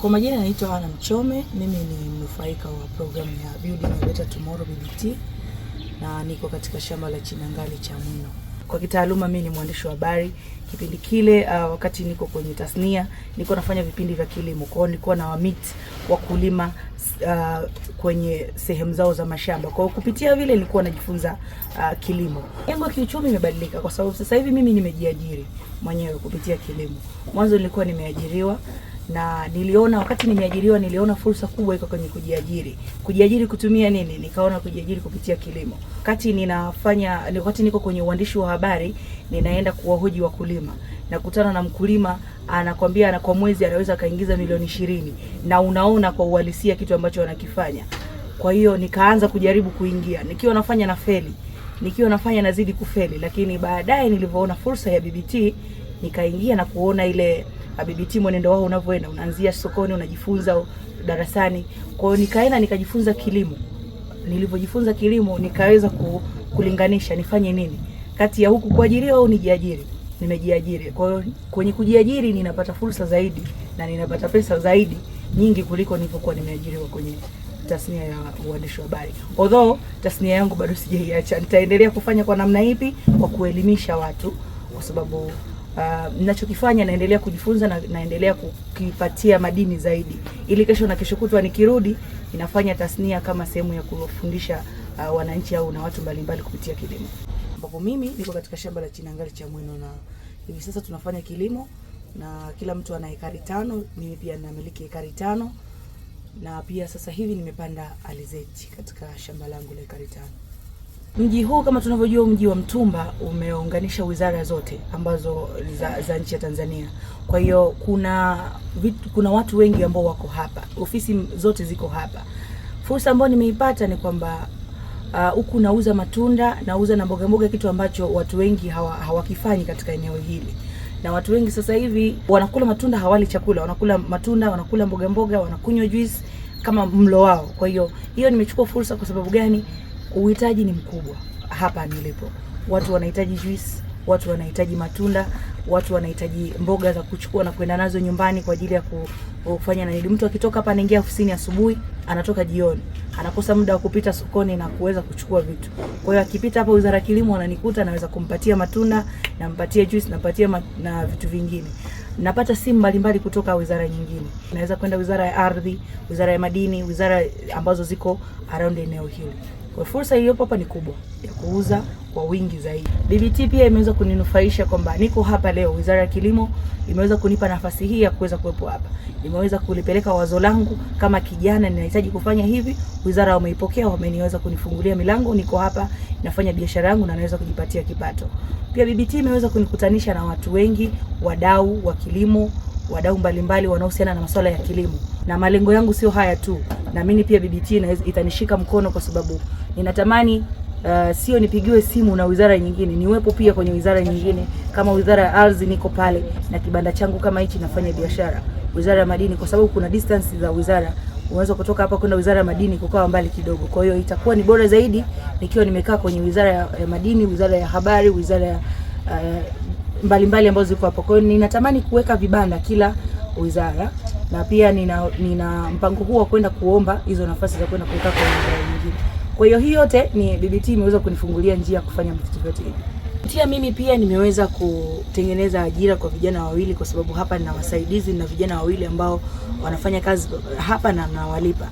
Kwa majina naitwa Ana Mchome, mimi ni mnufaika wa programu ya Building a Better Tomorrow BBT na niko katika shamba la Chinangali cha Mwino. Kwa kitaaluma mimi ni mwandishi wa habari. Kipindi kile wakati niko kwenye tasnia, niko nafanya vipindi vya kilimo. Kwa hiyo nilikuwa na meet wakulima kwenye sehemu zao za mashamba. Kwa hiyo kupitia vile nilikuwa najifunza kilimo. Yangu kiuchumi imebadilika kwa sababu sasa hivi mimi nimejiajiri mwenyewe kupitia kilimo. Mwanzo nilikuwa nimeajiriwa na niliona wakati nimeajiriwa niliona fursa kubwa iko kwenye kujiajiri. Kujiajiri kutumia nini? Nikaona kujiajiri kupitia kilimo. Wakati niko kwenye uandishi wa habari, ninaenda kuwahoji wakulima. Nakutana na mkulima anakwambia kwa mwezi anaweza kaingiza milioni 20 na unaona kwa uhalisia kitu ambacho wanakifanya. Kwa hiyo nikaanza kujaribu kuingia. Nikiwa nafanya na feli. Nikiwa nafanya nazidi kufeli, lakini baadaye nilivyoona fursa ya BBT nikaingia na kuona ile BBT mwenendo wao unavyoenda, unaanzia sokoni, unajifunza darasani. Kwa hiyo nikaenda nikajifunza kilimo. Nilivyojifunza kilimo nikaweza kulinganisha nifanye nini kati ya huku kuajiriwa au nijiajiri. Nimejiajiri. Kwa hiyo kwenye kujiajiri ninapata fursa zaidi na ninapata pesa zaidi nyingi kuliko nilipokuwa nimeajiriwa kwenye tasnia ya uandishi wa habari. Although tasnia yangu bado sijaiacha. Nitaendelea kufanya kwa namna ipi? Kwa kuelimisha watu, kwa sababu ninachokifanya naendelea kujifunza na naendelea kukipatia madini zaidi, ili kesho na kesho kutwa nikirudi ninafanya tasnia kama sehemu ya kufundisha wananchi au na watu mbalimbali kupitia kilimo. Ambapo mimi niko katika shamba la Chinangali cha Mwino na hivi sasa tunafanya kilimo na kila mtu ana ekari 5, mimi pia ninamiliki ekari 5 na pia sasa hivi nimepanda alizeti katika shamba langu la ekari 5. Mji huu kama tunavyojua, mji wa Mtumba umeunganisha wizara zote ambazo za nchi ya Tanzania. Kwa hiyo kuna watu wengi ambao wako hapa. Ofisi zote ziko hapa. Fursa ambayo nimeipata ni kwamba huku nauza matunda, nauza na mboga, kitu ambacho watu wengi hawakifanyi katika eneo hili. Na watu wengi sasa hivi wanakula matunda, hawali chakula. Wanakula matunda, wanakula mboga, wanakunywa juice kama mlo wao. Kwa hiyo nimechukua fursa. Kwa sababu gani? Uhitaji ni mkubwa hapa nilipo. Watu wanahitaji juice, watu wanahitaji matunda, watu wanahitaji mboga za kuchukua na kwenda nazo nyumbani kwa ajili ya kufanya na nini. Mtu akitoka hapa anaingia ofisini asubuhi, anatoka jioni. Anakosa muda wa kupita sokoni na kuweza kuchukua vitu. Kwa hiyo akipita hapa Wizara ya Kilimo ananikuta, naweza kumpatia matunda, nampatia juice, nampatia na vitu vingine. Napata simu mbalimbali kutoka wizara nyingine. Naweza kwenda Wizara ya Ardhi, Wizara ya Madini, wizara ambazo ziko around eneo hili. Kwa fursa iliyopo hapa ni kubwa ya kuuza kwa wingi zaidi. BBT pia imeweza kuninufaisha kwamba niko hapa leo. Wizara ya Kilimo imeweza kunipa nafasi hii ya kuweza kuwepo hapa. Imeweza kulipeleka wazo langu kama kijana ninahitaji kufanya hivi. Wizara wameipokea, wameniweza kunifungulia milango, niko hapa nafanya biashara yangu na naweza kujipatia kipato. Pia BBT imeweza kunikutanisha na watu wengi, wadau wa kilimo, wadau mbalimbali wanaohusiana na masuala ya kilimo. Na malengo yangu sio haya tu. Naamini pia BBT itanishika mkono kwa sababu ninatamani sio nipigiwe simu na wizara nyingine, niwepo pia kwenye wizara nyingine. Kama Wizara ya Ardhi niko pale na kibanda changu kama hichi nafanya biashara. Wizara ya Madini, kwa sababu kuna distance za wizara, unaweza kutoka hapa kwenda Wizara ya Madini kukaa mbali kidogo. Kwa hiyo itakuwa ni bora zaidi nikiwa nimekaa kwenye Wizara ya Madini, Wizara ya Habari, wizara ya mbalimbali ambazo ziko hapo. Kwa hiyo ninatamani kuweka vibanda kila wizara, na pia nina mpango huu wa kwenda kuomba hizo nafasi za kwenda kukaa kwenye wizara nyingine. Kwa hiyo hii yote ni BBT imeweza kunifungulia njia kufanya vitu vyote hivi. Pia mimi pia nimeweza kutengeneza ajira kwa vijana wawili, kwa sababu hapa nina wasaidizi na vijana wawili ambao wanafanya kazi hapa na nawalipa.